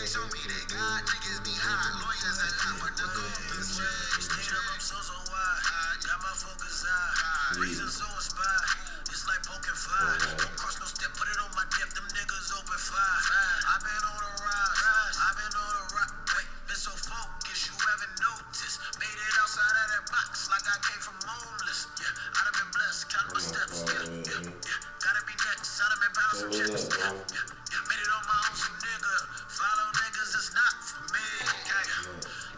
show me that God niggas be high. Lawyers a lot, but the goal is straight. Straight up, I'm so wide. Got my focus high. Reason so inspired. It's like poking fire. Don't cross no step, put it on my depth. Them niggas open fire. I've been on a ride. I've been on a rock. Wait, been so focused, you haven't noticed. Made it outside of that box like I came from homeless. Yeah, I'd have been blessed. Count my steps. Yeah. Gotta be next. I'd have been bouncing some checks. Made it on my own, some nigga. Follow niggas, it's not for me.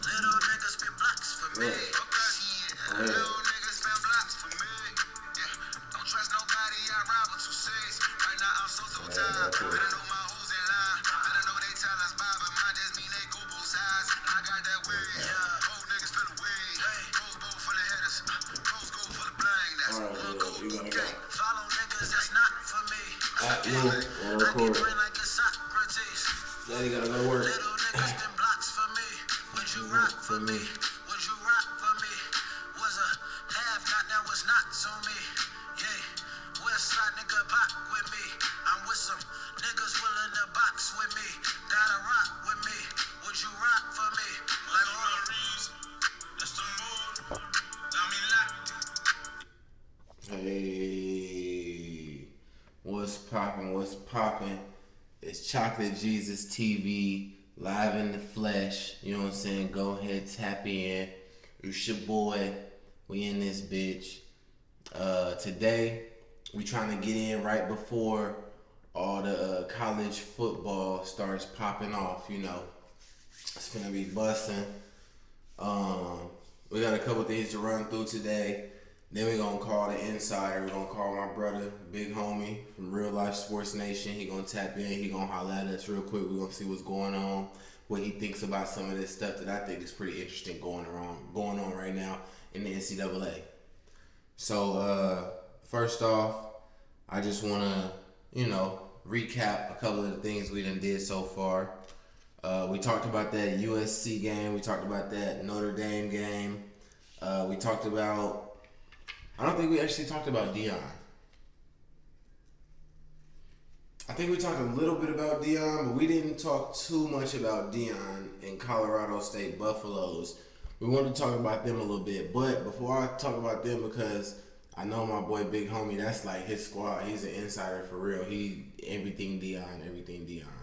Little niggas spin blocks for me. Little niggas spin blocks for me. Don't trust nobody, I ride with 2-6. Right now I'm so tired. Better know my hoes in line. Better know they tell us bye, but mine just mean they go both sides. I got that way. Both niggas feel the way. Rose bowl full of hitters. Rose gold full of bling. That's one gold, okay. Follow niggas, that's not for me. I get brain like it's Socrates. Yeah, you gotta go to work. Little niggas spin blocks for me. Would you rock for me? Would you rock for me? Was a have not, now it's not so me. Yeah, West Side nigga pop with me. I'm with some niggas willing to box with me. Gotta rock with me. Would you rock for me? Like all the reason. That's the mood. Got me locked. Hey, what's poppin'? What's poppin'? It's Chocolate Jesus TV, live in the flesh. You know what I'm saying? Go ahead, tap in. It's your boy. We in this bitch. Today, we trying to get in right before all the college football starts popping off. You know, it's gonna be busting. We got a couple things to run through today. Then we're going to call the insider. We're going to call my brother, big homie from Real Life Sports Nation. He going to tap in. He going to holler at us real quick. We're going to see what's going on, what he thinks about some of this stuff that I think is pretty interesting going on right now in the NCAA. So, first off, I just want to, recap a couple of the things we done did so far. We talked about that USC game. We talked about that Notre Dame game. We talked about... I don't think we actually talked about Deion. I think we talked a little bit about Deion, but we didn't talk too much about Deion and Colorado State Buffaloes. We wanted to talk about them a little bit, but before I talk about them, because I know my boy Big Homie, that's like his squad. He's an insider for real. He everything Deion.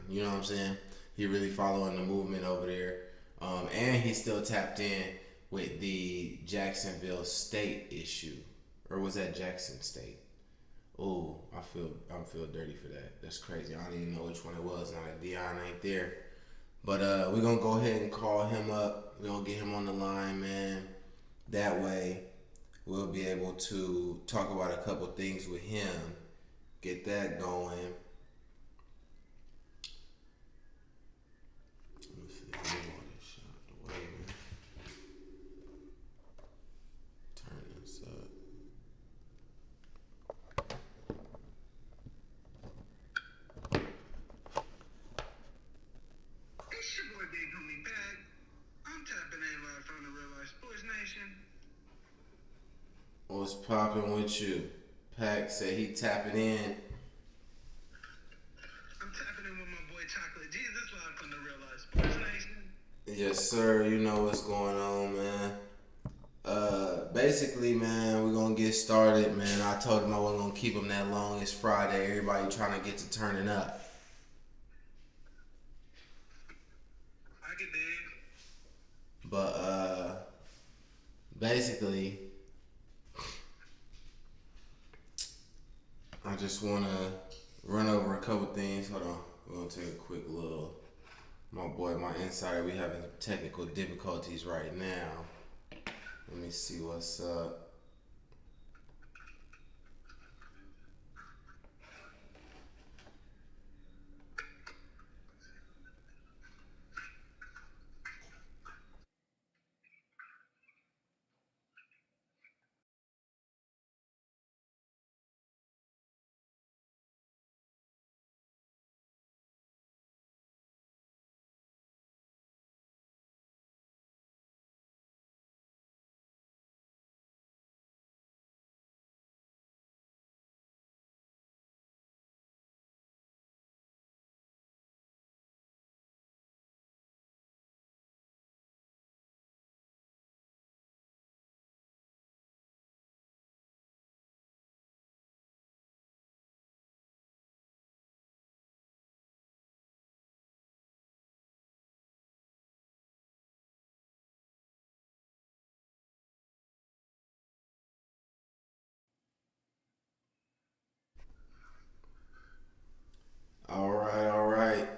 You know what I'm saying? He really following the movement over there, and he's still tapped in with the Jacksonville State issue. Or was that Jackson State? Oh, I feel dirty for that. That's crazy. I don't even know which one it was. Now that Deion ain't there. But we're going to go ahead and call him up. We're going to get him on the line, man. That way, we'll be able to talk about a couple things with him. Get that going. Let me see. Turn this up. What's poppin' with you? Pac said he tapping in. I'm tapping in with my boy Chocolate Jesus live from the Real Life Sports Nation. Yes, sir. You know what's going on, man. Basically, man, we're gonna get started, man. I told him I wasn't gonna keep him that long. It's Friday. Everybody trying to get to turning up. I get dig. But basically, I just want to run over a couple things. Hold on. We're going to take a quick little... My insider, we having technical difficulties right now. Let me see what's up.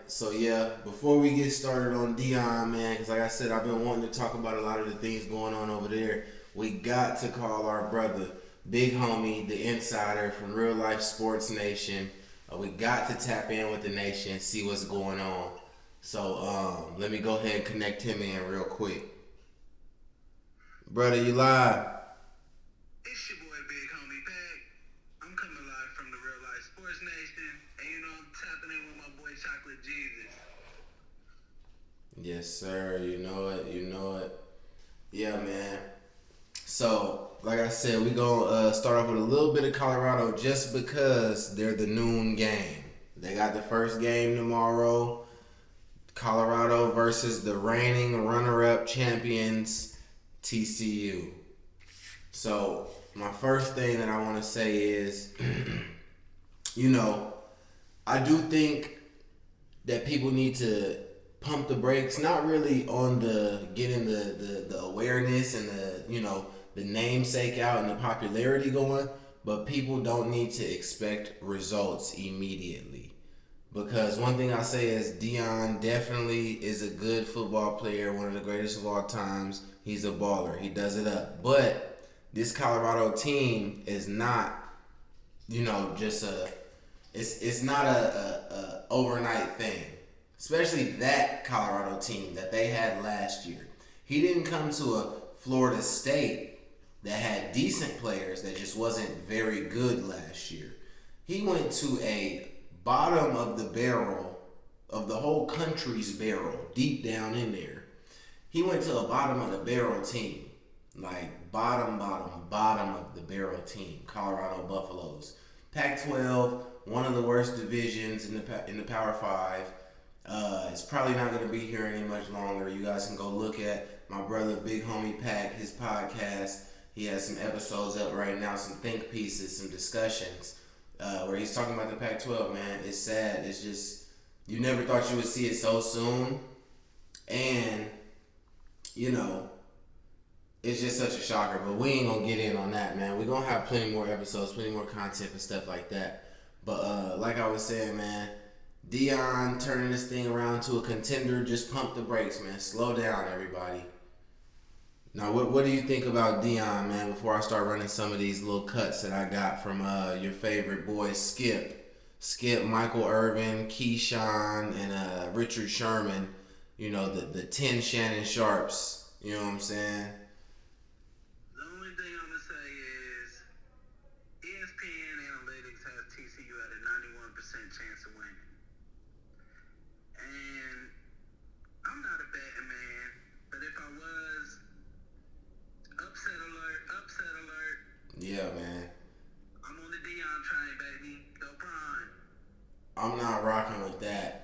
So yeah, before we get started on Deion, man, because like I said, I've been wanting to talk about a lot of the things going on over there. We got to call our brother, big homie, the insider from Real Life Sports Nation. We got to tap in with the nation, see what's going on. So let me go ahead and connect him in real quick. Brother, you live? It's your boy, big homie Pack. I'm coming live from the Real Life Sports Nation, and you know I'm tapping in with my boy Chocolate Jesus. Yes, sir. You know it. You know it. Yeah, man. So, like I said, we gonna start off with a little bit of Colorado just because they're the noon game. They got the first game tomorrow. Colorado versus the reigning runner-up champions, TCU. So, my first thing that I want to say is, you know, I do think that people need to pump the brakes, not really on the getting the awareness and the namesake out and the popularity going, but people don't need to expect results immediately. Because one thing I say is Deion definitely is a good football player, one of the greatest of all times. He's a baller. He does it up. But this Colorado team is not, just it's not a overnight thing. Especially that Colorado team that they had last year. He didn't come to a Florida State that had decent players that just wasn't very good last year. He went to a bottom of the barrel, of the whole country's barrel, deep down in there. He went to a bottom of the barrel team. Like bottom of the barrel team. Colorado Buffaloes. Pac-12, one of the worst divisions in the Power 5. It's probably not going to be here any much longer. You guys can go look at my brother, Big Homie Pack, his podcast. He has some episodes up right now, some think pieces, some discussions, where he's talking about the Pac-12, man. It's sad. It's just, you never thought you would see it so soon. And, it's just such a shocker. But we ain't going to get in on that, man. We're going to have plenty more episodes, plenty more content and stuff like that. But like I was saying, man, Deion turning this thing around to a contender, just pump the brakes, man. Slow down, everybody. Now, what do you think about Deion, man, before I start running some of these little cuts that I got from your favorite boys, Skip, Michael Irvin, Keyshawn, and Richard Sherman, the 10 Shannon Sharps, you know what I'm saying? The only thing I'm going to say is ESPN Analytics has TCU at a 91% chance of winning. And I'm not a betting man, but if I was, upset alert. Yeah, man. I'm on the Deion train, baby. Go Prime. I'm not rocking with that.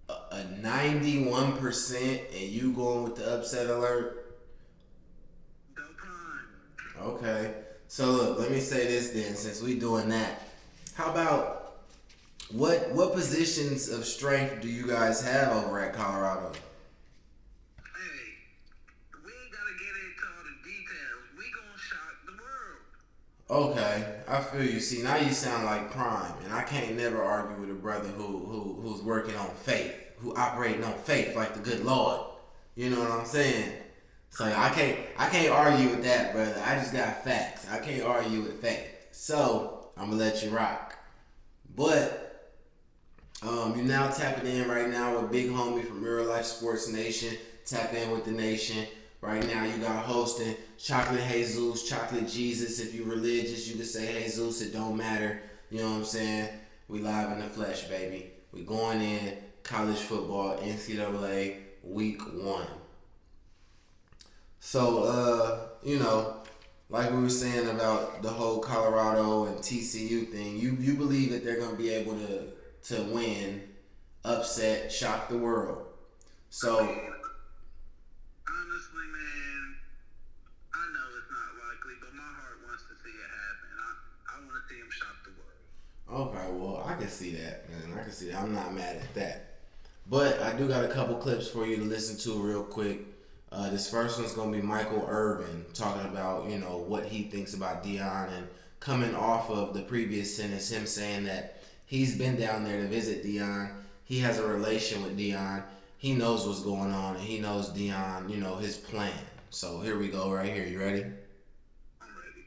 A 91% and you going with the upset alert? Go Prime. Okay. So look, let me say this then, since we doing that. How about what positions of strength do you guys have over at Colorado? Hey, we ain't gotta get into all the details. We gonna shock the world. Okay, I feel you. See, now you sound like Prime, and I can't never argue with a brother who's working on faith, who operating on faith like the good Lord. You know what I'm saying? So I can't argue with that, brother. I just got facts. I can't argue with faith. So I'm gonna let you rock. But you're now tapping in right now with Big Homie from Real Life Sports Nation. Tap in with the nation. Right now you got hosting Chocolate Jesus, Chocolate Jesus. If you religious, you can say Jesus. It don't matter. You know what I'm saying? We live in the flesh, baby. We going in college football, NCAA week 1. So, like we were saying about the whole Colorado and TCU thing, you believe that they're going to be able to win, upset, shock the world. So, honestly, man, I know it's not likely, but my heart wants to see it happen. I want to see him shock the world. okay, well, I can see that, man. I can see that. I'm not mad at that. But I do got a couple clips for you to listen to real quick. This first one's going to be Michael Irvin talking about, what he thinks about Deion, and coming off of the previous sentence, him saying that he's been down there to visit Deion. he has a relation with Deion. He knows what's going on, and he knows Deion, his plan. So here we go right here. You ready? I'm ready.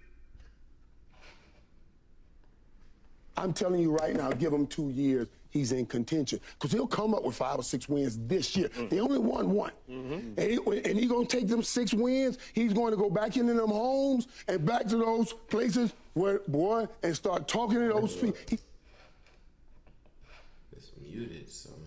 I'm telling you right now, give him 2 years, he's in contention. Because he'll come up with 5 or 6 wins this year. They only won 1. And he's going to take them 6 wins. He's going to go back into them homes and back to those places where, boy, and start talking to those people. It's muted somehow.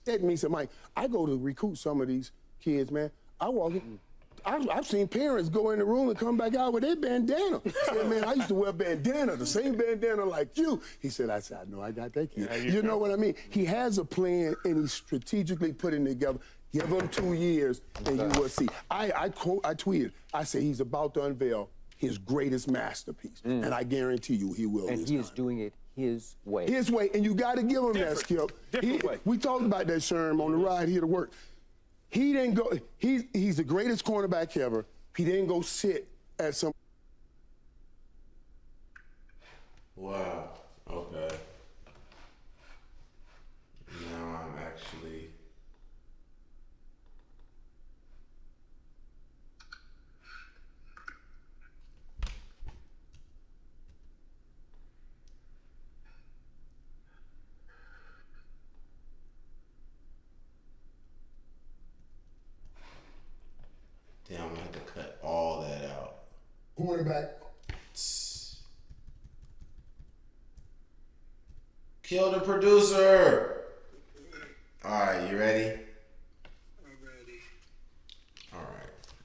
Said to me, said, Mike, I go to recruit some of these kids, man. I walk in. I've seen parents go in the room and come back out with their bandana. Said, man, I used to wear bandana, the same bandana like you. He said, I know I got that kid. Yeah, you know what I mean? He has a plan and he's strategically putting it together. Give him 2 years and you will see. I tweeted, I said he's about to unveil his greatest masterpiece. And I guarantee you he will. And he is doing it his way. His way, and you got to give him that, Skip. Different way. We talked about that, Sherman, on the ride here to work. He didn't go, he's the greatest cornerback ever. He didn't go sit at some. Wow, okay. Now I'm actually. Damn, I'm gonna have to cut all that out. Cornerback. Kill the producer. All right, you ready? I'm ready. All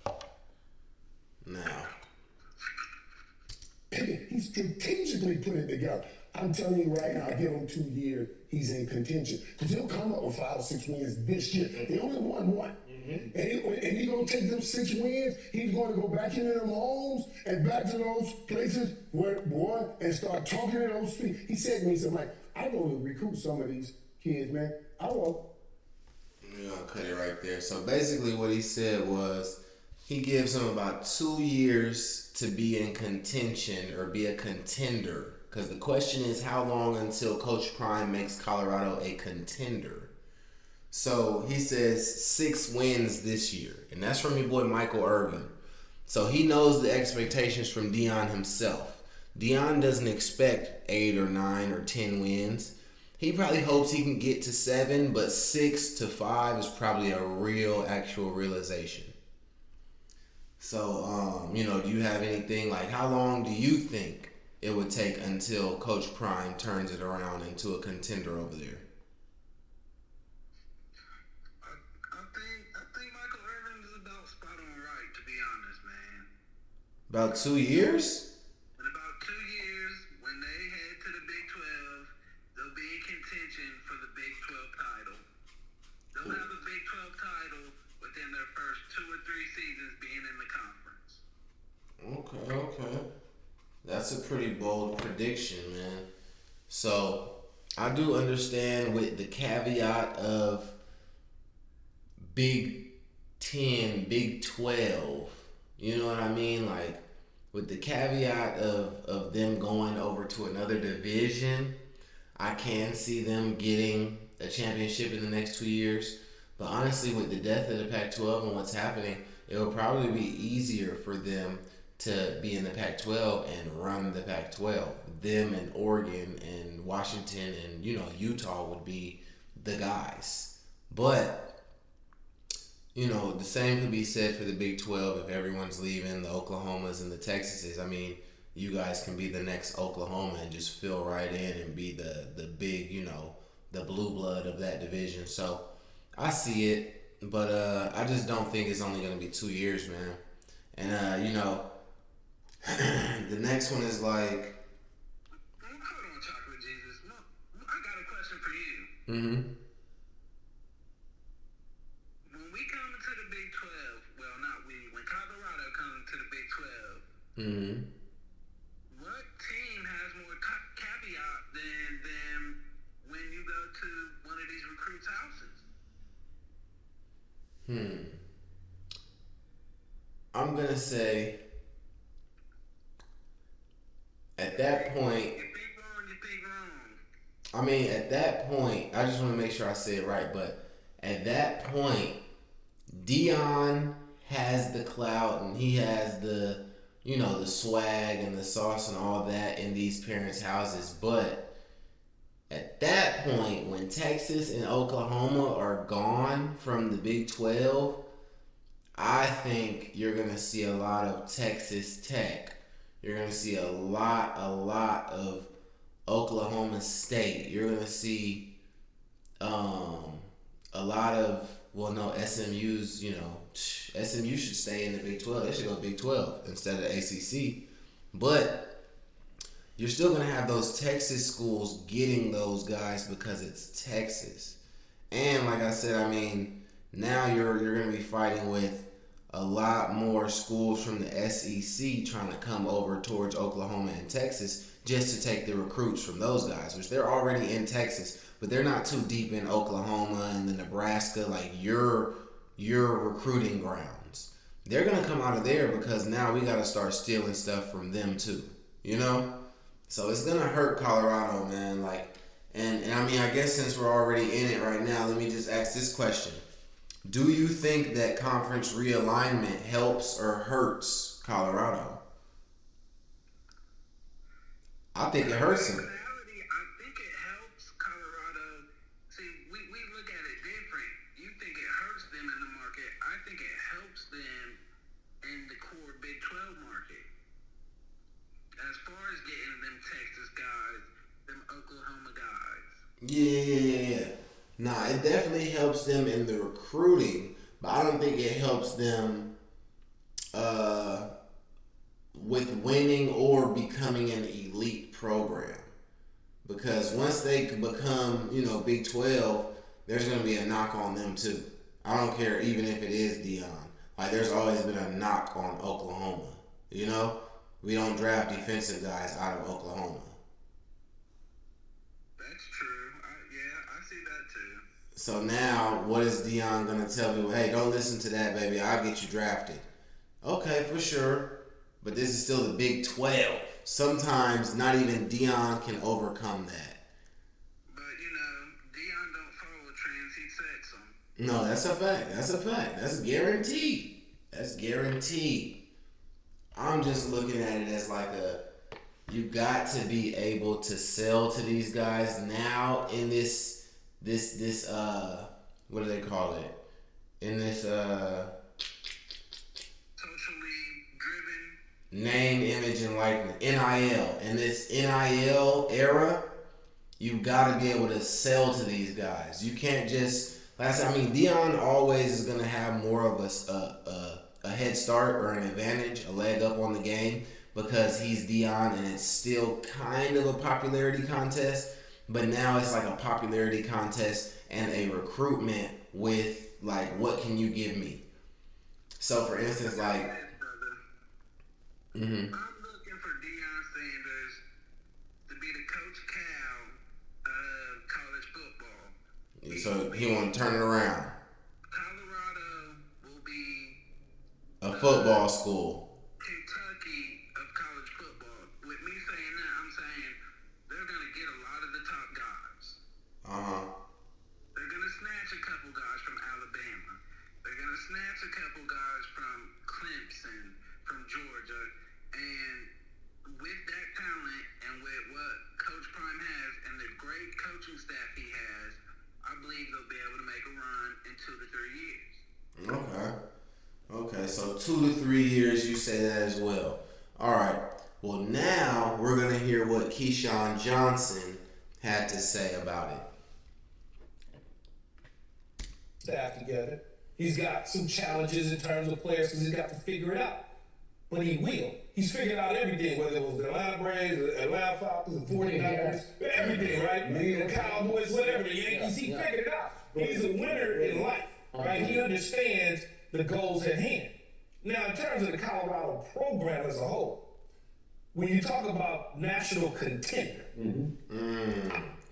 right. Now. He's strategically putting it together. I'm telling you right now, give him 2 years, he's in contention. Because he'll come up with 5 or 6 wins this year. They only won 1. And he's going to take them 6 wins. He's going to go back into them homes and back to those places where, boy, and start talking to those people. He said to me, he said, Mike, I go to recruit some of these kids, man. I won't. We're going to cut it right there. So basically what he said was he gives him about 2 years to be in contention or be a contender. Because the question is how long until Coach Prime makes Colorado a contender. So he says 6 wins this year. And that's from your boy Micheal Irvin. So he knows the expectations from Deion himself. Deion doesn't expect 8 or 9 or 10 wins. He probably hopes he can get to 7, but 6 to 5 is probably a real, actual realization. So, do you have anything, like how long do you think it would take until Coach Prime turns it around into a contender over there? I think Micheal Irvin is about spot on right, to be honest, man. About 2 years? In about 2 years, when they head to the Big 12, they'll be in contention for the Big 12 title. They'll have a Big 12 title within their first 2 or 3 seasons being in the conference. Okay. That's a pretty bold prediction, man. So, I do understand with the caveat of Big 10, Big 12, you know what I mean? Like, with the caveat of them going over to another division, I can see them getting a championship in the next 2 years. But honestly, with the death of the Pac-12 and what's happening, it will probably be easier for them to be in the Pac-12 and run the Pac-12. Them and Oregon and Washington and, Utah would be the guys. But, the same could be said for the Big 12 if everyone's leaving, the Oklahomas and the Texases. I mean, you guys can be the next Oklahoma and just fill right in and be the big, the blue blood of that division. So, I see it, but I just don't think it's only going to be 2 years, man. And, the next one is like. Hold on, Chocolate Jesus. No, I got a question for you. Mm-hmm. When we come into the Big 12, well, not we, when Colorado comes to the Big 12, Mm-hmm. what team has more caveat than recruits' houses. I'm gonna say at that point. You think wrong, you think wrong. I mean, at that point, I just want to make sure I say it right, but at that point, Deion has the clout and he has the, the swag and the sauce and all that in these parents' houses. But at that point, when Texas and Oklahoma are gone from the Big 12, I think you're going to see a lot of Texas Tech. You're going to see a lot of Oklahoma State. You're going to see a lot of, SMU's, SMU should stay in the Big 12. They should go Big 12 instead of ACC. But you're still going to have those Texas schools getting those guys because it's Texas. And like I said, I mean, now you're going to be fighting with a lot more schools from the SEC trying to come over towards Oklahoma and Texas just to take the recruits from those guys, which they're already in Texas, but they're not too deep in Oklahoma and the Nebraska, like your recruiting grounds. They're going to come out of there because now we got to start stealing stuff from them too, So it's going to hurt Colorado, man. And I mean, I guess since we're already in it right now, let me just ask this question. Do you think that conference realignment helps or hurts Colorado? I think it hurts them. In reality, I think it helps Colorado. See, we look at it different. You think it hurts them in the market. I think it helps them in the core Big 12 market. As far as getting them Texas guys, them Oklahoma guys. Yeah. Nah, it definitely helps them in the recruiting, but I don't think it helps them with winning or becoming an elite program. Because once they become, Big 12, there's going to be a knock on them too. I don't care even if it is Deion. Like, there's always been a knock on Oklahoma. We don't draft defensive guys out of Oklahoma. That's true. I see that too. So now, what is Deion going to tell people? Hey, don't listen to that, baby. I'll get you drafted. Okay, for sure. But this is still the Big 12. Sometimes not even Deion can overcome that. But, Deion don't follow trends. He sets them. No, that's a fact. That's guaranteed. I'm just looking at it as like you got to be able to sell to these guys now in this what do they call it? In this socially driven name, image, and likeness, NIL. In this NIL era, you got to be able to sell to these guys. You can't just. Deion always is gonna have more of a head start or an advantage, a leg up on the game because he's Deion and it's still kind of a popularity contest. But now it's like a popularity contest and a recruitment with like, what can you give me? So for instance, like, I'm looking for Deion Sanders to be the Coach Cal of college football. So he want to turn it around. Colorado will be a football school. Kentucky of college football. With me saying that, I'm saying they're going to get a lot of the top guys. They're going to snatch a couple guys from Alabama. They're going to snatch a couple guys from Clemson, from Georgia. And with that talent and with what Coach Prime has and the great coaching staff he has, I believe they'll be able to make a run in 2 to 3 years. Okay, so 2 to 3 years, you say that as well. All right. Well, now we're going to hear what Keyshawn Johnson had to say about it. Staff together. He's got some challenges in terms of players because he's got to figure it out. But he will. He's figured out everything, whether it was the Atlanta Braves, the Atlanta Falcons, the 49ers, everything, right? The Cowboys, whatever, the Yankees, he figured it out. He's a winner in life, right? He understands the goals at hand. Now, in terms of the Colorado program as a whole, when you talk about national contender,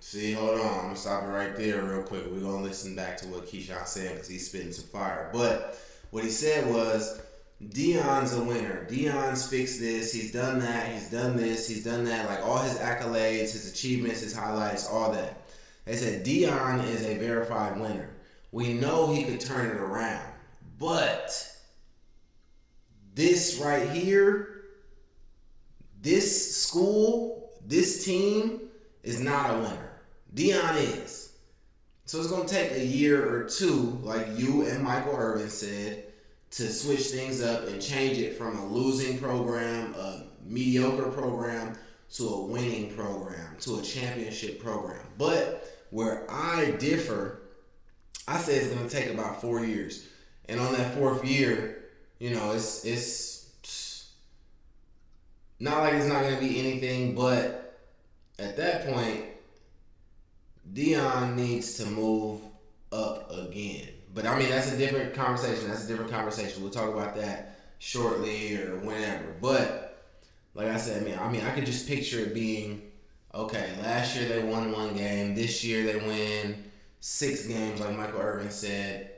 See, hold on. I'm going to stop it right there real quick. We're going to listen back to what Keyshawn said because he's spitting some fire. But what he said was, Deion's a winner. Deion's fixed this. He's done that. He's done this. He's done that. Like all his accolades, his achievements, his highlights, all that. They said Deion is a verified winner. We know he could turn it around. But this right here, this school, this team is not a winner. Deion is. So it's going to take a year or two, like you and Micheal Irvin said, to switch things up and change it from a losing program, a mediocre program, to a winning program, to a championship program. But where I differ, I say it's going to take about 4 years. And on that fourth year, you know, it's not like it's not going to be anything, but at that point, Deion needs to move up again. But I mean, that's a different conversation. We'll talk about that shortly or whenever. But like I said, I could just picture it being, okay, last year they won 1 game. This year they win 6 games, like Micheal Irvin said.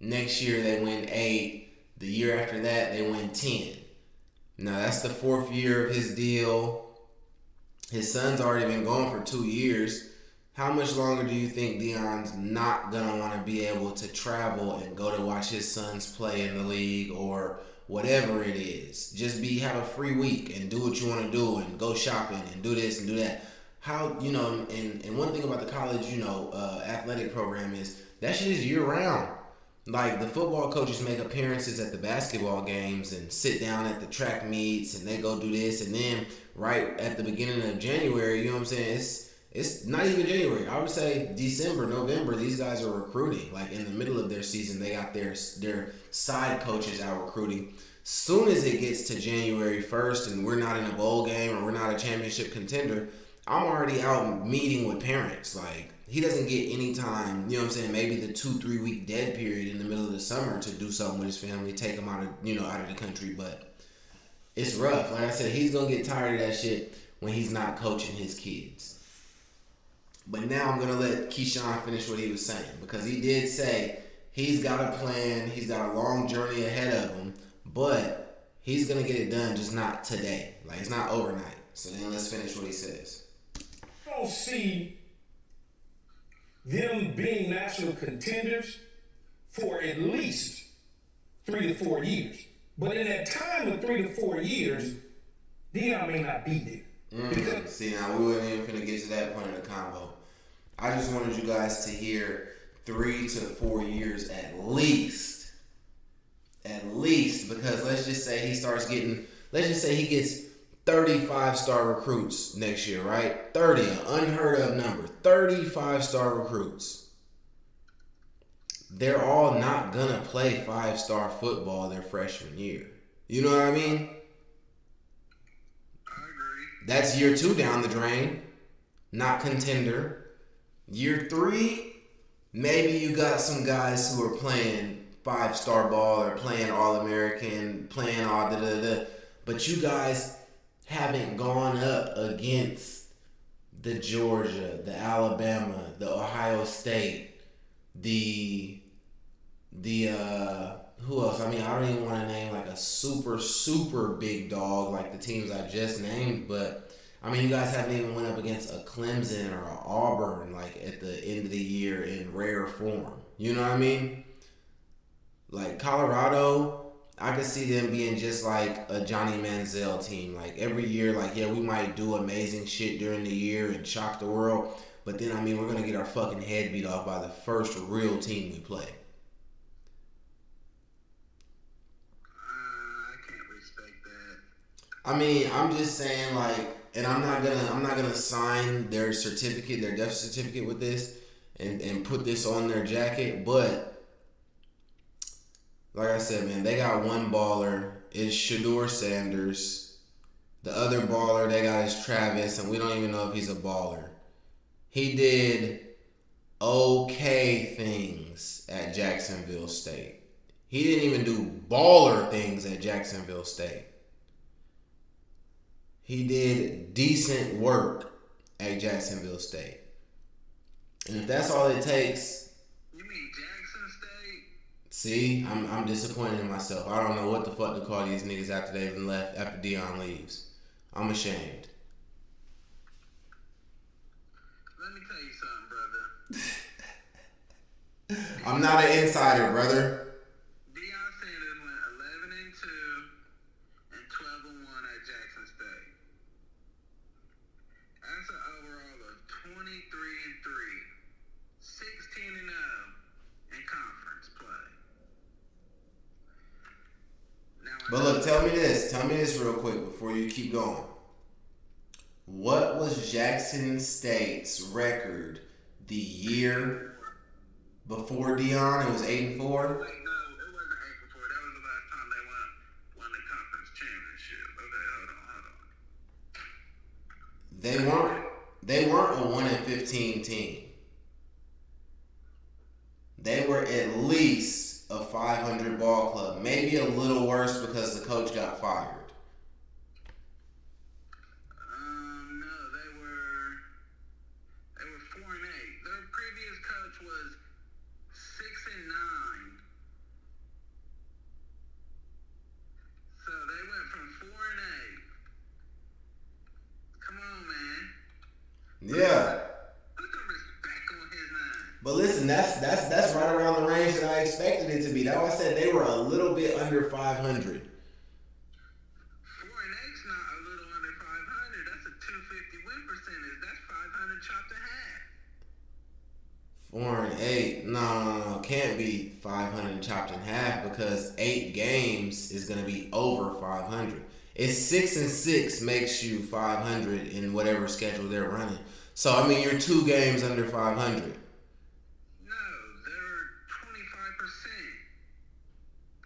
Next year they win 8. The year after that they win 10. Now that's the 4th year of his deal. His son's already been gone for 2 years. How much longer do you think Deion's not going to want to be able to travel and go to watch his sons play in the league or whatever it is? Just have a free week and do what you want to do and go shopping and do this and do that. How, you know, and one thing about the college, you know, athletic program is that shit is year round. Like the football coaches make appearances at the basketball games and sit down at the track meets and they go do this. And then right at the beginning of January, you know what I'm saying? It's not even January. I would say December, November, these guys are recruiting. Like in the middle of their season, they got their side coaches out recruiting. Soon as it gets to January 1st and we're not in a bowl game or we're not a championship contender, I'm already out meeting with parents. Like he doesn't get any time, you know what I'm saying, maybe the 2-3 week dead period in the middle of the summer to do something with his family, take him out of the country. But it's rough. Like I said, he's going to get tired of that shit when he's not coaching his kids. But now I'm going to let Keyshawn finish what he was saying because he did say he's got a plan, he's got a long journey ahead of him, but he's going to get it done, just not today. Like, it's not overnight. So then let's finish what he says. I don't see them being national contenders for at least 3 to 4 years. But in that time of 3 to 4 years, Deion may not be there. See, now we wasn't even finna get to that point of the combo. I just wanted you guys to hear 3 to 4 years at least. At least, because let's just say he gets 35 star recruits next year, right? 30, an unheard of number. 35 star recruits. They're all not gonna play 5-star football their freshman year. You know what I mean? I agree. That's year 2 down the drain. Not contender. Year 3, maybe you got some guys who are playing 5-star ball or playing All-American, playing all da-da-da. But you guys haven't gone up against the Georgia, the Alabama, the Ohio State, the who else? I mean, I don't even want to name like a super big dog like the teams I just named, but I mean, you guys haven't even went up against a Clemson or an Auburn like at the end of the year in rare form. You know what I mean? Like Colorado, I could see them being just like a Johnny Manziel team. Like every year, like, yeah, we might do amazing shit during the year and shock the world. But then, I mean, we're going to get our fucking head beat off by the first real team we play. I can't respect that. I mean, I'm just saying, like, and I'm not gonna sign their certificate, their death certificate with this and put this on their jacket, but like I said, man, they got one baller, it's Shedeur Sanders. The other baller they got is Travis, and we don't even know if he's a baller. He did okay things at Jacksonville State. He didn't even do baller things at Jacksonville State. He did decent work at Jacksonville State. And if that's all it takes, You mean Jackson State? see, I'm disappointed in myself. I don't know what the fuck to call these niggas after they've left, after Deion leaves. I'm ashamed. Let me tell you something, brother. I'm not an insider, brother. Deion Sanders went 11-2 and 12-1 at Jackson State. That's an overall of 23-3, 16-0 in conference play. Now, But look, tell me this real quick before you keep going. What was Jackson State's record the year before Deion? It was 8-4. Wait, no, it wasn't 8-4. That was the last time they won the conference championship. Okay, hold on. They weren't a 1-15 team. They were at least a 500 ball club, maybe a little worse because the coach got fired. No, they were 4-8. Their previous coach was 6-9. So they went from 4-8. Come on, man. Yeah. Put some respect on his name. But listen, that's right around the range that I expected it to be. That's why I said they were a little bit under 500. 4-8's not a little under 500. That's a 250 win percentage. That's 500 chopped in half. 4-8. No. Can't be 500 chopped in half because 8 games is going to be over 500. It's 6-6 makes you 500 in whatever schedule they're running. So, I mean, you're 2 games under 500. No, they're 25%.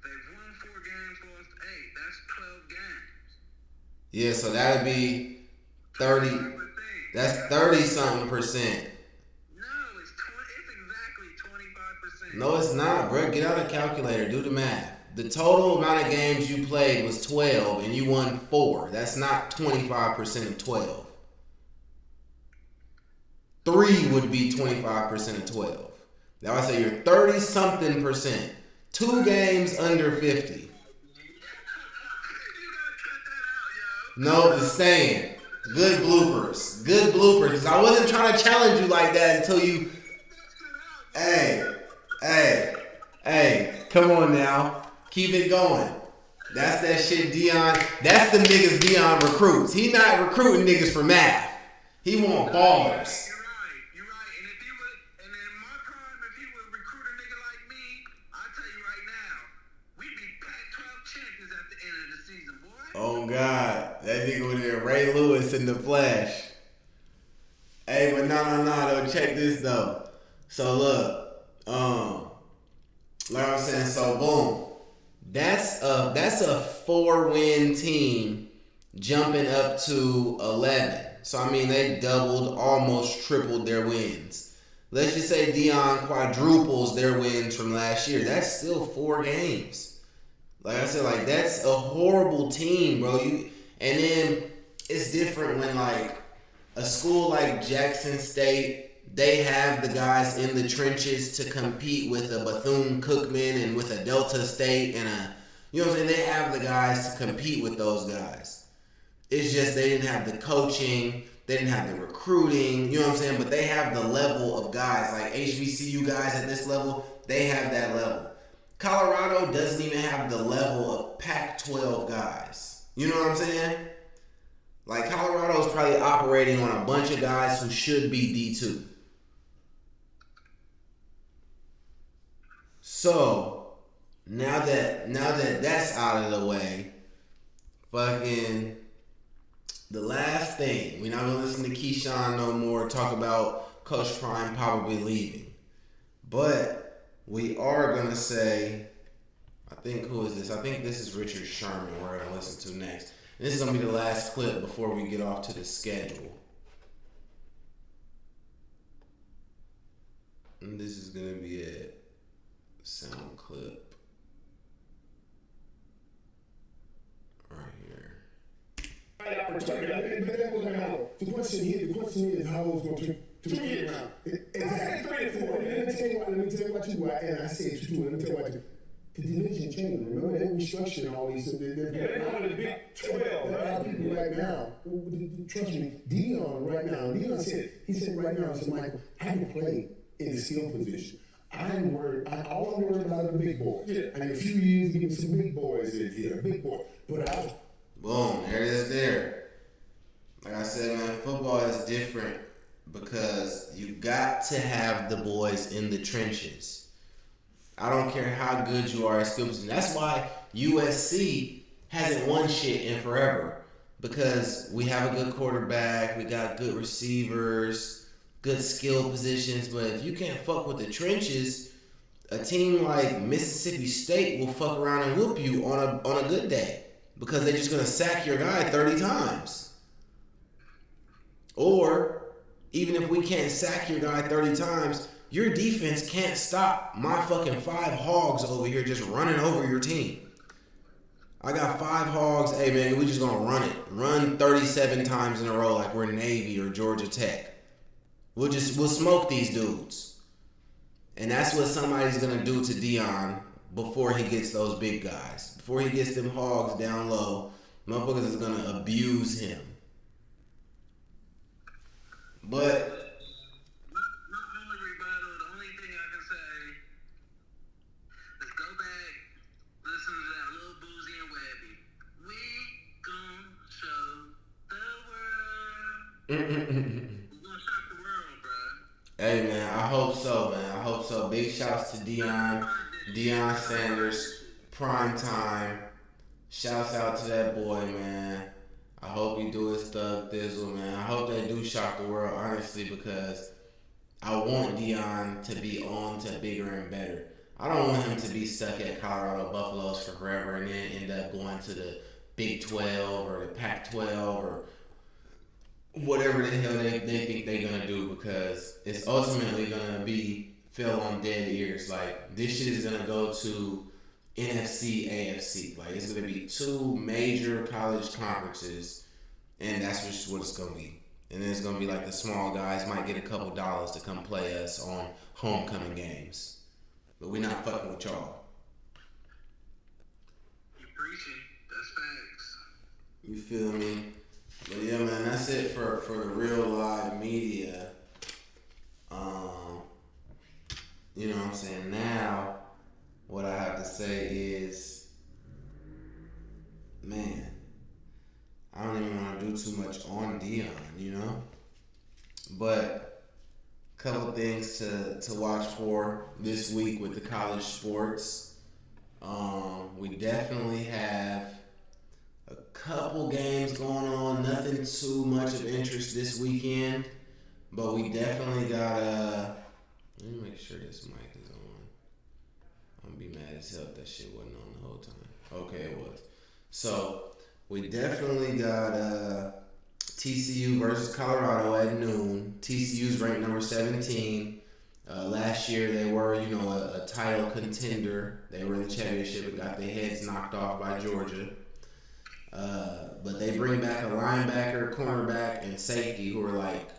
They've won 4 games, lost 8. That's 12 games. Yeah, so that would be 30. 25%. That's 30-something percent. No, it's exactly 25%. No, it's not, bro. Get out a calculator. Do the math. The total amount of games you played was 12, and you won 4. That's not 25% of 12. 3 would be 25% of 12. Now I say you're 30-something percent. 2 games under 50. You gotta cut that out, yo. No, just saying. Good bloopers. Good bloopers. 'Cause I wasn't trying to challenge you like that until you... Hey. Come on now. Keep it going. That's that shit Deion. That's the niggas Deion recruits. He not recruiting niggas for math. He want ballers. You're right. And in my prime, if he would recruit a nigga like me, I'll tell you right now, we'd be Pac-12 champions at the end of the season, boy. Oh God, that nigga was there, Ray Lewis in the flesh. Hey, but no, though. Check this though. So look, like I was saying, so boom, that's a 4-win team jumping up to 11. So I mean, they doubled, almost tripled their wins. Let's just say Deion quadruples their wins from last year. That's still 4 games. Like I said, like that's a horrible team, bro. And then it's different when like a school like Jackson State, they have the guys in the trenches to compete with a Bethune-Cookman and with a Delta State and a, you know what I'm saying? They have the guys to compete with those guys. It's just they didn't have the coaching, they didn't have the recruiting, you know what I'm saying? But they have the level of guys, like HBCU guys at this level, they have that level. Colorado doesn't even have the level of Pac-12 guys. You know what I'm saying? Like Colorado's probably operating on a bunch of guys who should be D2. So now that that's out of the way, fucking the last thing, we're not gonna listen to Keyshawn no more, talk about Coach Prime probably leaving. But we are gonna say, I think, who is this? I think this is Richard Sherman we're gonna listen to next. And this is gonna be the last clip before we get off to the schedule. And this is gonna be a sound clip right here. The question is how it's going to turn around. Exactly. 3 and 4. Let me tell you what you do. And I said you too. Let me tell you what you do. The division changed. Remember, they restructuring all these. They're one of the Big 12. A lot of people right now, trust me, Deion right now, Deion said right now, Michael, I can play in the skill position. All I'm worried about is the big boys. Yeah. And in a few years, getting some big boys in here, big boys. But boom, there it is there. Like I said, man, football is different because you got to have the boys in the trenches. I don't care how good you are at skill position. That's why USC hasn't won shit in forever. Because we have a good quarterback, we got good receivers, good skill positions, but if you can't fuck with the trenches, a team like Mississippi State will fuck around and whoop you on a good day. Because they're just gonna sack your guy 30 times. Or even if we can't sack your guy 30 times, your defense can't stop my fucking 5 hogs over here just running over your team. I got 5 hogs. Hey, man, we just going to run it. Run 37 times in a row like we're Navy or Georgia Tech. We'll smoke these dudes. And that's what somebody's going to do to Deion before he gets those big guys. Before he gets them hogs down low, motherfuckers is going to abuse him. But We're gonna shock the world, bro. hey man, I hope so, man. I hope so. Big shouts to Deion Sanders, prime time. Shouts out to that boy, man. I hope he do his thug thizzle, man. I hope they do shock the world, honestly, because I want Deion to be on to bigger and better. I don't want him to be stuck at Colorado Buffaloes for forever and then end up going to the Big 12 or the Pac-12 or whatever the hell they think they're going to do, because it's ultimately going to be fell on dead ears. Like, this shit is going to go to NFC, AFC. Like, it's going to be 2 major college conferences, and that's just what it's going to be. And then it's going to be like the small guys might get a couple dollars to come play us on homecoming games. But we're not fucking with y'all. You preaching. That's facts. You feel me? But yeah, man, that's it for the real live media. You know what I'm saying? Now, what I have to say is, man, I don't even want to do too much on Deion, you know? But a couple things to watch for this week with the college sports. We definitely have a couple games going on, nothing too much of interest this weekend, but we definitely got let me make sure this mic is on. I'm gonna be mad as hell if that shit wasn't on the whole time. Okay, it was. So we definitely got TCU versus Colorado at noon. TCU's ranked number 17. Last year they were, a title contender. They were in the championship and got their heads knocked off by Georgia. But they bring back a linebacker, cornerback, and safety who are like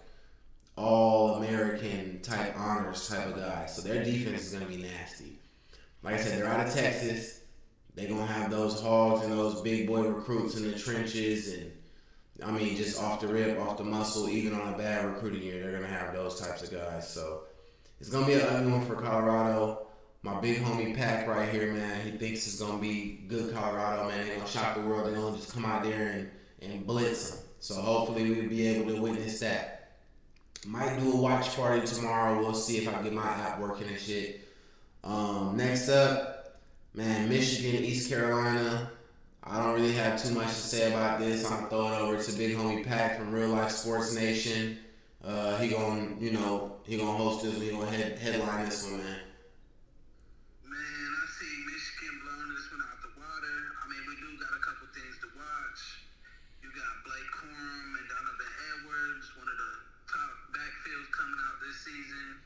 all-American type honors type of guys. So their defense is going to be nasty. Like I said, they're out of Texas. They're going to have those hogs and those big boy recruits in the trenches. And, I mean, just off the rip, off the muscle, even on a bad recruiting year, they're going to have those types of guys. So it's going to be an ugly one for Colorado. My big homie Pack right here, man, he thinks it's going to be good Colorado, man. They're going to shock the world. They're going to just come out there and blitz them. So hopefully we'll be able to witness that. Might do a watch party tomorrow. We'll see if I get my app working and shit. Next up, man, Michigan, East Carolina. I don't really have too much to say about this. I'm throwing it over to big homie Pack from Real Life Sports Nation. He gonna host this. He gonna headline this one, man. Man, I see Michigan blowing this one out the water. I mean, we do got a couple things to watch. You got Blake Corum and Donovan Edwards, one of the top backfields coming out this season.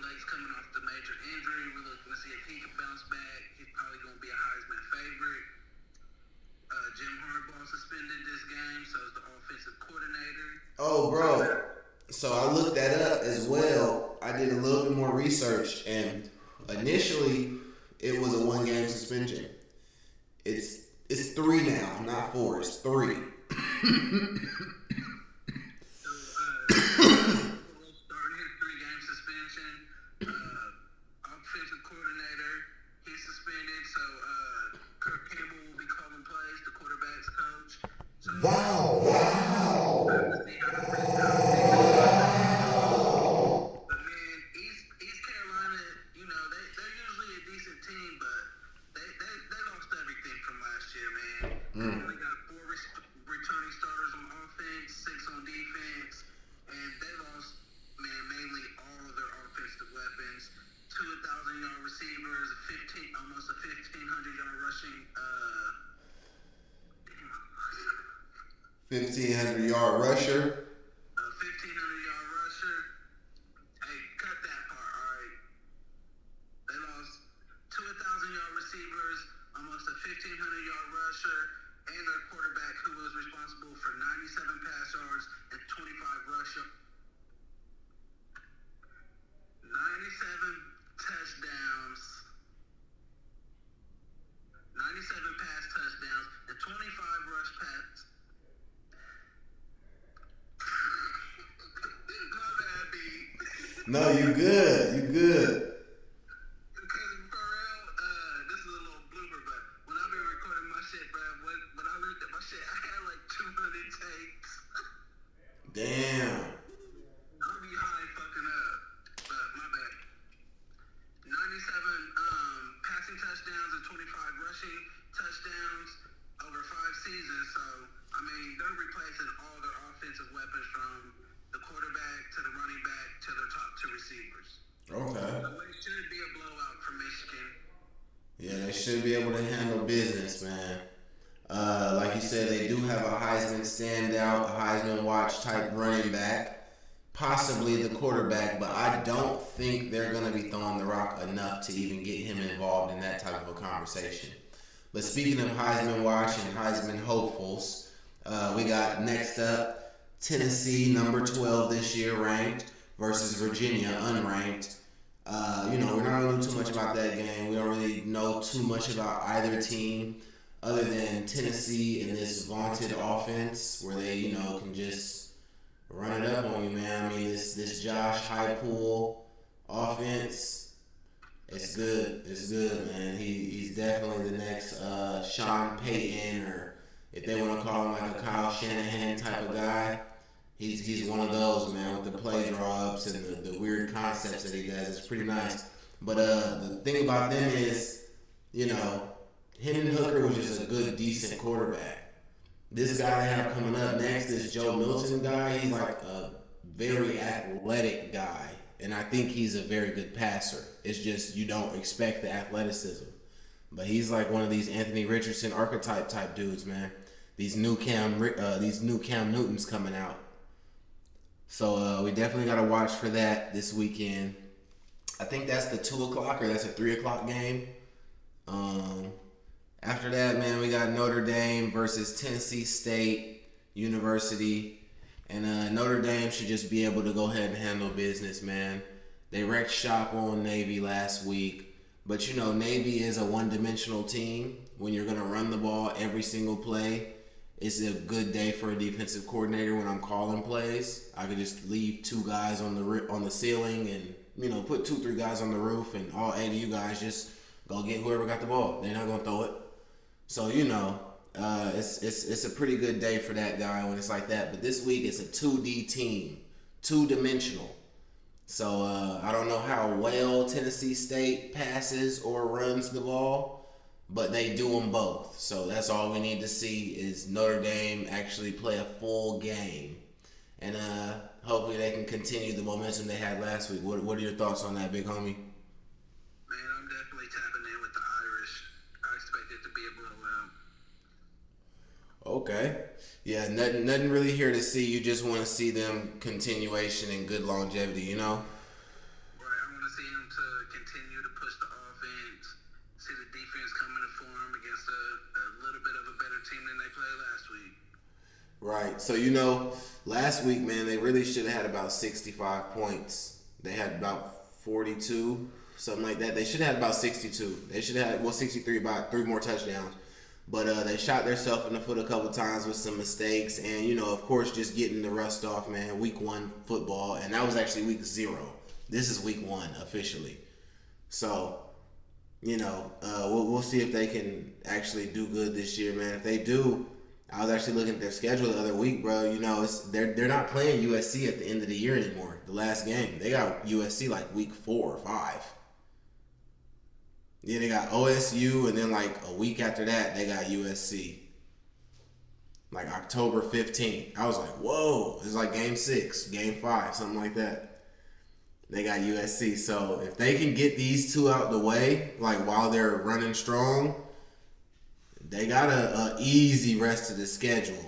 Blake's coming off the major injury. We're looking to see if he can bounce back. He's probably going to be a Heisman favorite. Jim Harbaugh suspended this game, so is the offensive coordinator. Oh, bro. So I looked that up as more research, and initially it was a 1-game suspension. It's 3 now, not 4. It's 3. Starting his 3-game suspension. Offensive coordinator, he's suspended. So Kirk Campbell will be calling plays, the quarterback's coach. So, Wow. But man, East Carolina, you know, they're usually a decent team, but they lost everything from last year, man. They only got 4 returning starters on offense, 6 on defense, and they lost, man, mainly all of their offensive weapons. 2,000-yard receivers, almost a 1,500-yard rushing. 1,500-yard rusher. 1,500-yard rusher. Hey, cut that part, all right? They lost 2,000-yard receivers, almost a 1,500-yard rusher, and their quarterback, who was responsible for 97 pass yards and 25 rushing. 97 touchdowns. 97 pass touchdowns and 25 rush passes. My bad, B. No, you good. You good. Because for real, this is a little blooper, but when I've been recording my shit, bro, when I looked at my shit, I had like 200 takes. Damn. I'll be high fucking up, but my bad. 97 passing touchdowns and 25 rushing touchdowns over 5 seasons. So, I mean, they're replacing all their offensive weapons from the quarterback to the running back to their top 2 receivers. Okay. So it should be a blowout for Michigan. Yeah, they should be able to handle business, man. Like you said, they do have a Heisman standout, a Heisman watch type running back, possibly the quarterback, but I don't think they're going to be throwing the rock enough to even get him involved in that type of a conversation. But speaking of Heisman watch and Heisman hopefuls, we got next up Tennessee, number 12 this year ranked, versus Virginia, unranked. We're not going to do too much about that game. We don't really know too much about either team other than Tennessee and this vaunted offense where they, can just run it up on you, man. I mean, this Josh Heupel offense, it's good. It's good, man. He's definitely the next Sean Payton, or if they want to call him like a Kyle Shanahan type of guy. He's one of those, man, with the play draw-ups and the weird concepts that he does. It's pretty nice. But the thing about them is, Hendon Hooker was just a good, decent quarterback. This guy they have coming up next, this Joe Milton guy, he's like a very athletic guy. And I think he's a very good passer. It's just you don't expect the athleticism. But he's like one of these Anthony Richardson archetype type dudes, man. These new Cam Newtons coming out. So we definitely got to watch for that this weekend. I think that's the 2 o'clock or that's a 3 o'clock game. After that, man, we got Notre Dame versus Tennessee State University. And Notre Dame should just be able to go ahead and handle business, man. They wrecked shop on Navy last week. But, Navy is a one-dimensional team. When you're going to run the ball every single play, it's a good day for a defensive coordinator when I'm calling plays. I could just leave 2 guys on the ceiling and, put 2-3 guys on the roof, and all 8 of you guys just go get whoever got the ball. They're not going to throw it. So, it's a pretty good day for that guy when it's like that. But this week it's a 2D team, 2-dimensional. So I don't know how well Tennessee State passes or runs the ball, but they do them both. So that's all we need to see is Notre Dame actually play a full game. And hopefully they can continue the momentum they had last week. What are your thoughts on that, big homie? Man, I'm definitely tapping in with the Irish. I expect it to be a blowout. Okay. Yeah, nothing really here to see. You just want to see them continuation and good longevity, Right, I want to see them to continue to push the offense, see the defense come into form against a little bit of a better team than they played last week. Right. So, last week, man, they really should have had about 65 points. They had about 42, something like that. They should have had about 62. They should have had 63 by 3 more touchdowns. But they shot themselves in the foot a couple times with some mistakes, and of course, just getting the rust off, man. Week 1 football, and that was actually week 0. This is week 1 officially. So, we'll see if they can actually do good this year, man. If they do, I was actually looking at their schedule the other week, bro. They're not playing USC at the end of the year anymore. The last game, they got USC like week 4 or 5. Yeah, they got OSU, and then like a week after that, they got USC. Like October 15th. I was like, whoa, it's like game 6, game 5, something like that. They got USC. So if they can get these two out the way, like while they're running strong, they got a easy rest of the schedule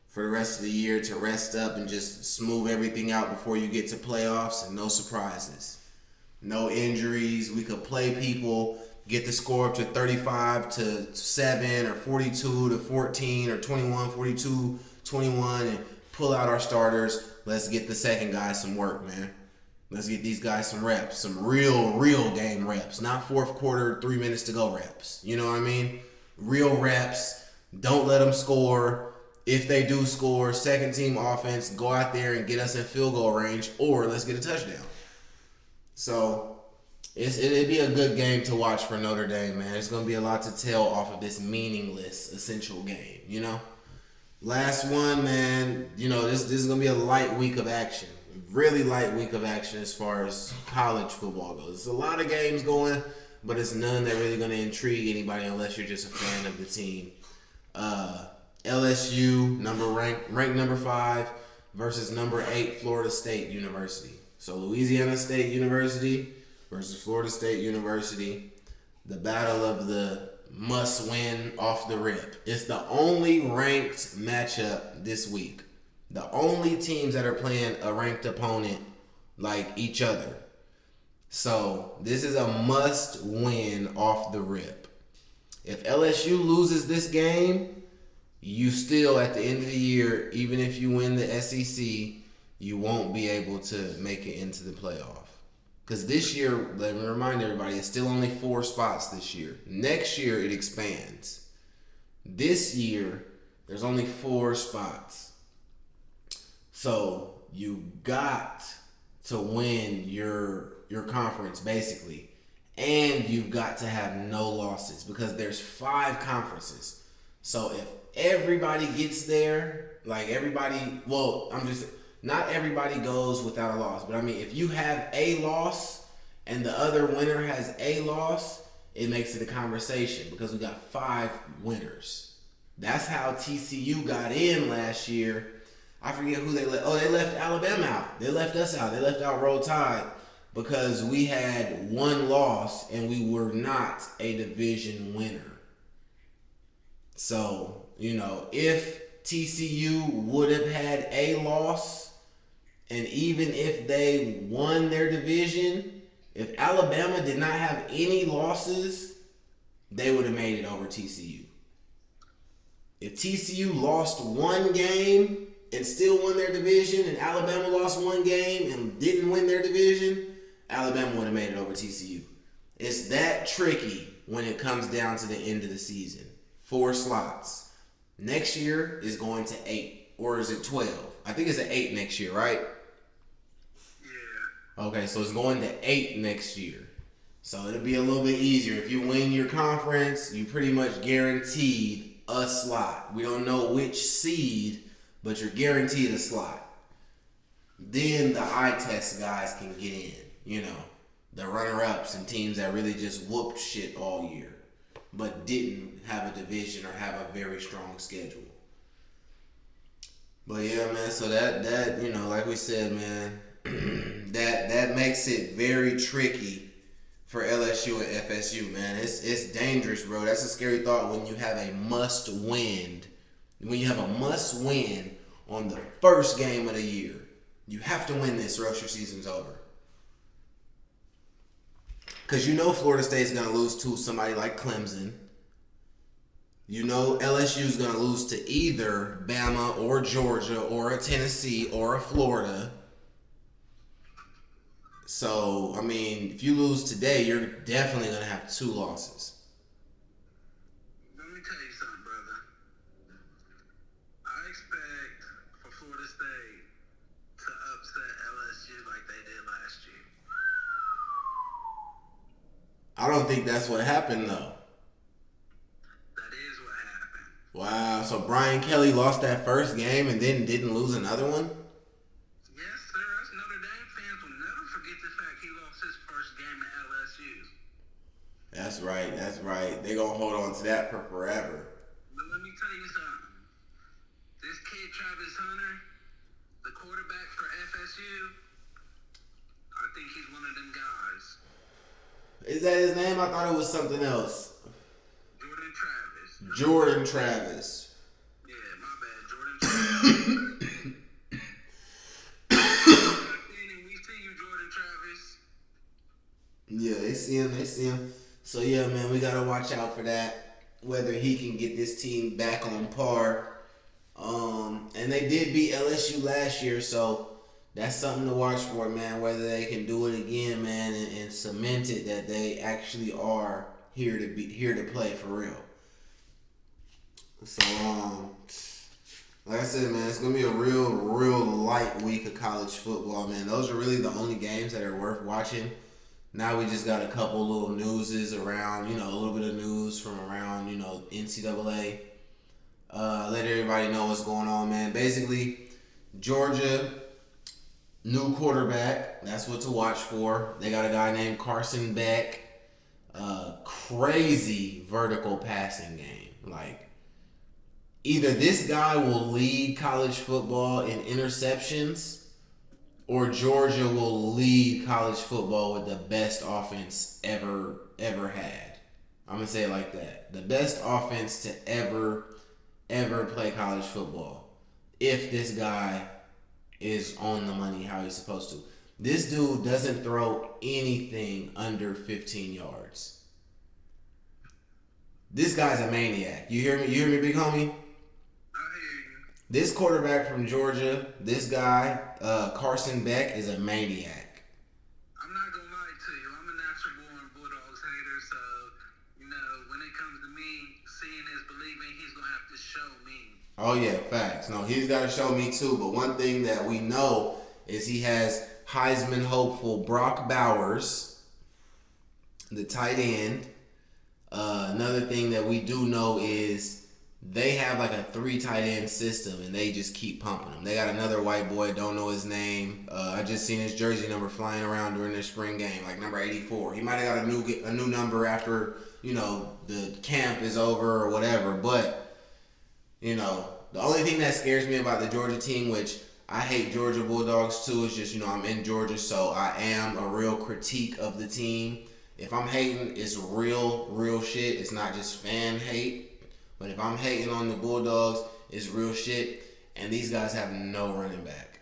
for the rest of the year to rest up and just smooth everything out before you get to playoffs, and no surprises. No injuries. We could play people, get the score up to 35-7 or 42-14 or 21-42-21 and pull out our starters. Let's get the second guy some work, man. Let's get these guys some reps, some real game reps, not fourth quarter, 3 minutes to go reps. You know what I mean? Real reps. Don't let them score. If they do score, second team offense, go out there and get us in field goal range, or let's get a touchdown. So it'd be a good game to watch for Notre Dame, man. There's going to be a lot to tell off of this meaningless, essential game, Last one, man, this is going to be a light week of action. Really light week of action as far as college football goes. There's a lot of games going, but it's none that really going to intrigue anybody unless you're just a fan of the team. LSU, ranked number 5 versus number 8 Florida State University. So Louisiana State University versus Florida State University, the battle of the must-win off the rip. It's the only ranked matchup this week. The only teams that are playing a ranked opponent like each other. So this is a must-win off the rip. If LSU loses this game, you still, at the end of the year, even if you win the SEC, you won't be able to make it into the playoff. Because this year, let me remind everybody, it's still only 4 spots this year. Next year, it expands. This year, there's only 4 spots. So you got to win your conference, basically. And you've got to have no losses because there's 5 conferences. So if everybody gets there, like everybody, not everybody goes without a loss. But I mean, if you have a loss and the other winner has a loss, it makes it a conversation because we got 5 winners. That's how TCU got in last year. I forget who they left. Oh, they left Alabama out. They left us out. They left out Roll Tide because we had 1 loss and we were not a division winner. So, if TCU would have had a loss, and even if they won their division, if Alabama did not have any losses, they would have made it over TCU. If TCU lost 1 game and still won their division, and Alabama lost 1 game and didn't win their division, Alabama would have made it over TCU. It's that tricky when it comes down to the end of the season. 4 slots. Next year is going to 8. Or is it 12? I think it's at 8 next year, right? Yeah. Okay, so it's going to 8 next year. So it'll be a little bit easier. If you win your conference, you pretty much guaranteed a slot. We don't know which seed, but you're guaranteed a slot. Then the eye test guys can get in. The runner-ups and teams that really just whooped shit all year, but didn't have a division or have a very strong schedule. But yeah, man, so that like we said, man, that makes it very tricky for LSU and FSU, man. It's dangerous, bro. That's a scary thought when you have a must-win. When you have a must-win on the first game of the year. You have to win this or else your season's over. Because Florida State's going to lose to somebody like Clemson. LSU's going to lose to either Bama or Georgia or a Tennessee or a Florida. So, I mean, if you lose today, you're definitely going to have 2 losses. Let me tell you something, brother. I expect for Florida State to upset LSU like they did last year. I don't think that's what happened, though. That is what happened. Wow, so Brian Kelly lost that first game and then didn't lose another one? Yes, sir. Us Notre Dame fans will never forget the fact he lost his first game at LSU. That's right, that's right. They're going to hold on to that for forever. But let me tell you something. This kid, Travis Hunter, the quarterback for FSU, I think he's one of them guys. Is that his name? I thought it was something else. Jordan Travis. Jordan Travis. Yeah, my bad. Jordan Travis. We see you, Jordan Travis. Yeah, they see him. So, yeah, man, we got to watch out for that, whether he can get this team back on par. And they did beat LSU last year, so that's something to watch for, man, whether they can do it again, man, and cement it that they actually are here to play for real. So, like I said, man, it's going to be a real light week of college football, man. Those are really the only games that are worth watching. Now we just got a couple little newses around, a little bit of news from around, NCAA. Let everybody know what's going on, man. Basically, Georgia, new quarterback. That's what to watch for. They got a guy named Carson Beck. Crazy vertical passing game. Like, either this guy will lead college football in interceptions, or Georgia will lead college football with the best offense ever had. I'm going to say it like that. The best offense to ever play college football. If this guy is on the money how he's supposed to. This dude doesn't throw anything under 15 yards. This guy's a maniac. You hear me? You hear me, big homie? I hear you. This quarterback from Georgia, this guy, Carson Beck, is a maniac. I'm not going to lie to you. I'm a natural-born Bulldogs hater, so, when it comes to me, seeing is believing, he's going to have to show me. Oh, yeah, facts. No, he's got to show me, too. But one thing that we know is he has Heisman hopeful Brock Bowers, the tight end. Another thing that we do know is they have like a 3 tight end system, and they just keep pumping them. They got another white boy, don't know his name. I just seen his jersey number flying around during their spring game, like number 84. He might have got a new number after, the camp is over or whatever. But, the only thing that scares me about the Georgia team, which I hate Georgia Bulldogs too, is just, I'm in Georgia, so I am a real critique of the team. If I'm hating, it's real shit. It's not just fan hate. But if I'm hating on the Bulldogs, it's real shit. And these guys have no running back.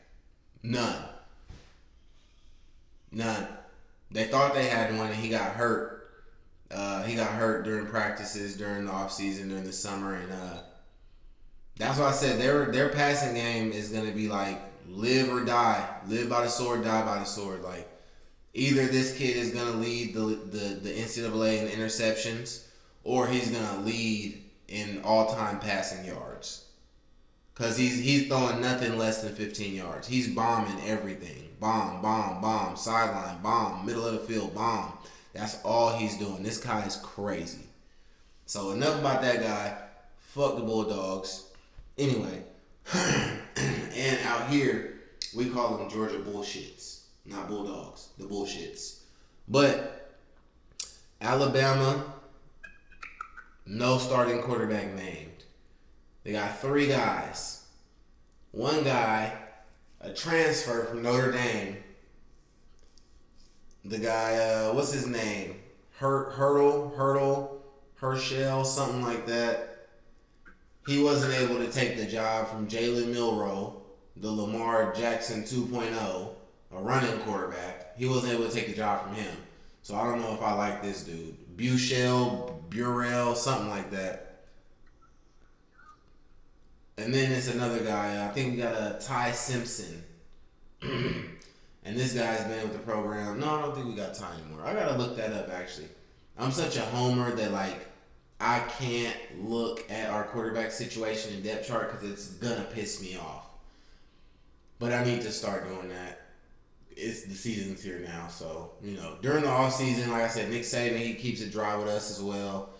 None. They thought they had one, and he got hurt. He got hurt during practices, during the offseason, during the summer. And that's why I said their passing game is going to be like live or die. Live by the sword, die by the sword. Like, either this kid is going to lead the NCAA in interceptions, or he's going to lead in all-time passing yards. Because he's throwing nothing less than 15 yards. He's bombing everything. Bomb. Sideline, bomb. Middle of the field, bomb. That's all he's doing. This guy is crazy. So enough about that guy. Fuck the Bulldogs. Anyway. And out here, we call them Georgia Bullshits. Not Bulldogs. The Bullshits. But Alabama, no starting quarterback named. They got 3 guys. One guy, a transfer from Notre Dame. The guy, what's his name? Herschel, something like that. He wasn't able to take the job from Jalen Milroe, the Lamar Jackson 2.0, a running quarterback. He wasn't able to take the job from him. So I don't know if I like this dude. Burrell, something like that. And then it's another guy. I think we got a Ty Simpson. And And this guy's been with the program. No, I don't think we got time anymore. I gotta look that up actually. I'm such a homer that like I can't look at our quarterback situation and depth chart because it's gonna piss me off. But I need to start doing that. It's the season's here now, so during the off season, like I said, Nick Saban, he keeps it dry with us as well.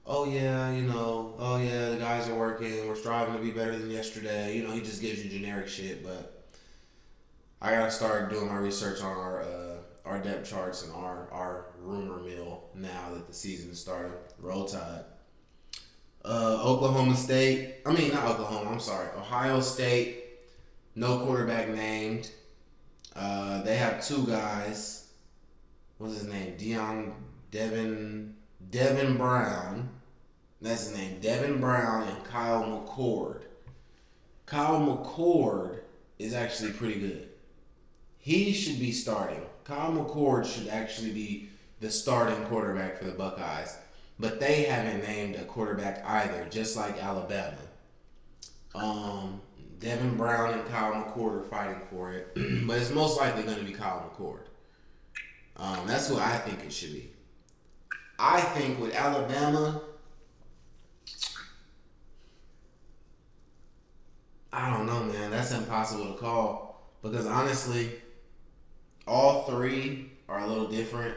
Oh yeah, the guys are working. We're striving to be better than yesterday. He just gives you generic shit, but I gotta start doing my research on our depth charts and our rumor mill now that the season started. Roll Tide. Ohio State. No quarterback named. They have two guys. What's his name? Devin Brown. That's his name. Devin Brown and Kyle McCord. Kyle McCord is actually pretty good. He should be starting. Kyle McCord should actually be the starting quarterback for the Buckeyes. But they haven't named a quarterback either, just like Alabama. Devin Brown and Kyle McCord are fighting for it. But it's most likely going to be Kyle McCord. That's who I think it should be. I think with Alabama, I don't know, man. That's impossible to call. Because honestly, all three are a little different.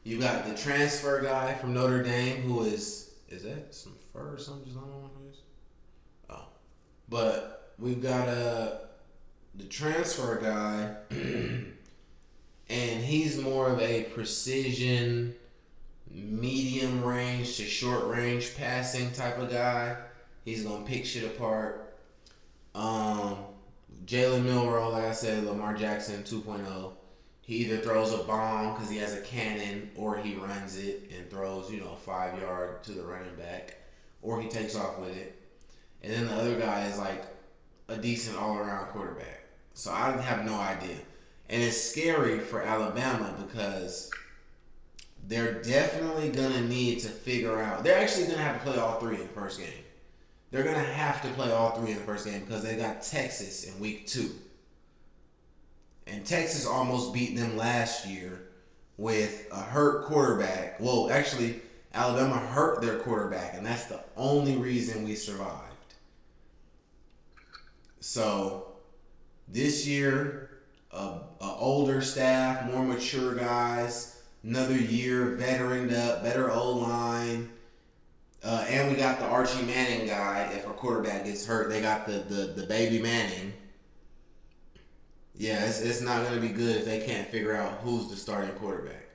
You got the transfer guy from Notre Dame who is that some fur or something just on my face? Oh. But we've got the transfer guy and he's more of a precision, medium range to short range passing type of guy. He's gonna pick shit apart. Jalen Milroe, like I said, Lamar Jackson 2.0. He either throws a bomb because he has a cannon, or he runs it and throws, 5 yard to the running back, or he takes off with it. And then the other guy is like a decent all around quarterback. So I have no idea. And it's scary for Alabama because they're definitely going to need to figure out. They're actually going to have to play all three in the first game. They're going to have to play all three in the first game because they got Texas in week 2. And Texas almost beat them last year with a hurt quarterback. Well, actually, Alabama hurt their quarterback, and that's the only reason we survived. So this year, a older staff, more mature guys, another year, veteraned up, better O-line. And we got the Archie Manning guy. If our quarterback gets hurt, they got the baby Manning. Yeah, it's not going to be good if they can't figure out who's the starting quarterback.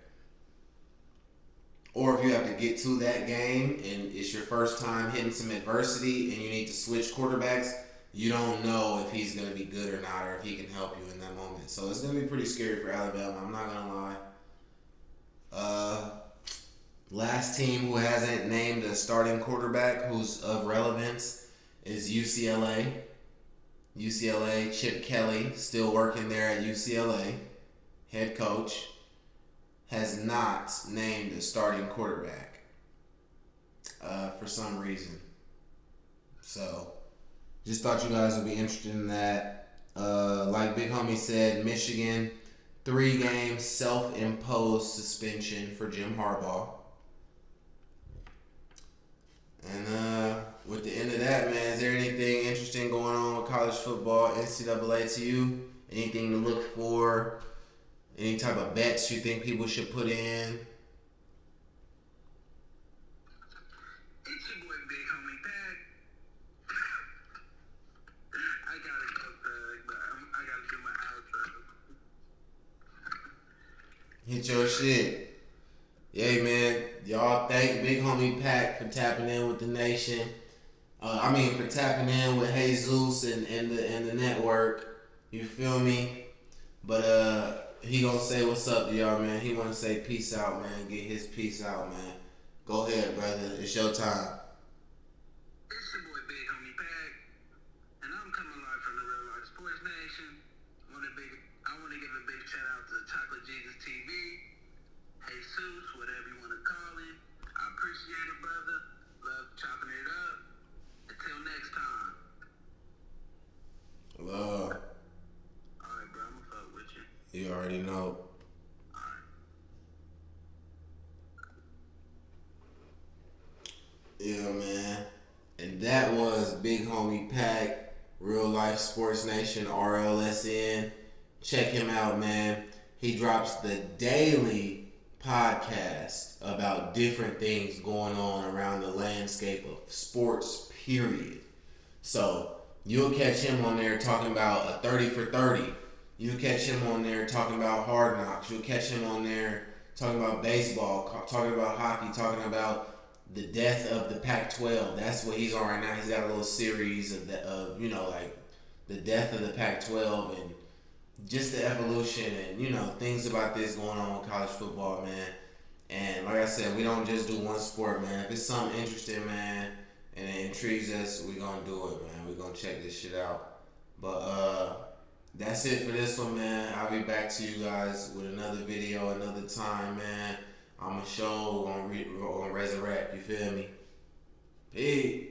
Or if you have to get to that game and it's your first time hitting some adversity and you need to switch quarterbacks, you don't know if he's going to be good or not or if he can help you in that moment. So it's going to be pretty scary for Alabama. I'm not going to lie. Last team who hasn't named a starting quarterback who's of relevance is UCLA. UCLA, Chip Kelly, still working there at UCLA, head coach, has not named a starting quarterback for some reason. So, just thought you guys would be interested in that. Like Big Homie said, Michigan, 3-game self-imposed suspension for Jim Harbaugh. And with the end of that, man, is there anything interesting going on with college football, NCAA to you? Anything to look for? Any type of bets you think people should put in? It's your boy Big Homie Pat. I gotta go, but I gotta do my outro. Hit your shit. Yeah, man. Y'all thank Big Homie Pack for tapping in with the nation. For tapping in with Jesus and the network. You feel me? But he gonna say what's up to y'all, man. He wanna say peace out, man. Get his peace out, man. Go ahead, brother. It's your time. It's your boy Big Homie Pack, and I'm coming live from the Real Life Sports Nation. I want to give a big shout out to Chocolate Jesus TV, Jesus, whatever you want to call him. I appreciate it, brother. Love chopping it up. Until next time. Love. All right, bro. I'm gonna fuck with you. You already know. that was Big Homie Pack, Real Life Sports Nation, RLSN. Check him out, man. He drops the daily podcast about different things going on around the landscape of sports, period. So you'll catch him on there talking about a 30 for 30. You'll catch him on there talking about Hard Knocks. You'll catch him on there talking about baseball, talking about hockey, talking about the death of the Pac-12. That's what he's on right now. He's got a little series of like the death of the Pac-12 and just the evolution and things about this going on with college football, man. And like I said, we don't just do one sport, man. If it's something interesting, man, and it intrigues us, we're gonna do it, man. We're gonna check this shit out. But that's it for this one, man. I'll be back to you guys with another video another time, man. I'm a show, we're gonna resurrect, you feel me? Peace.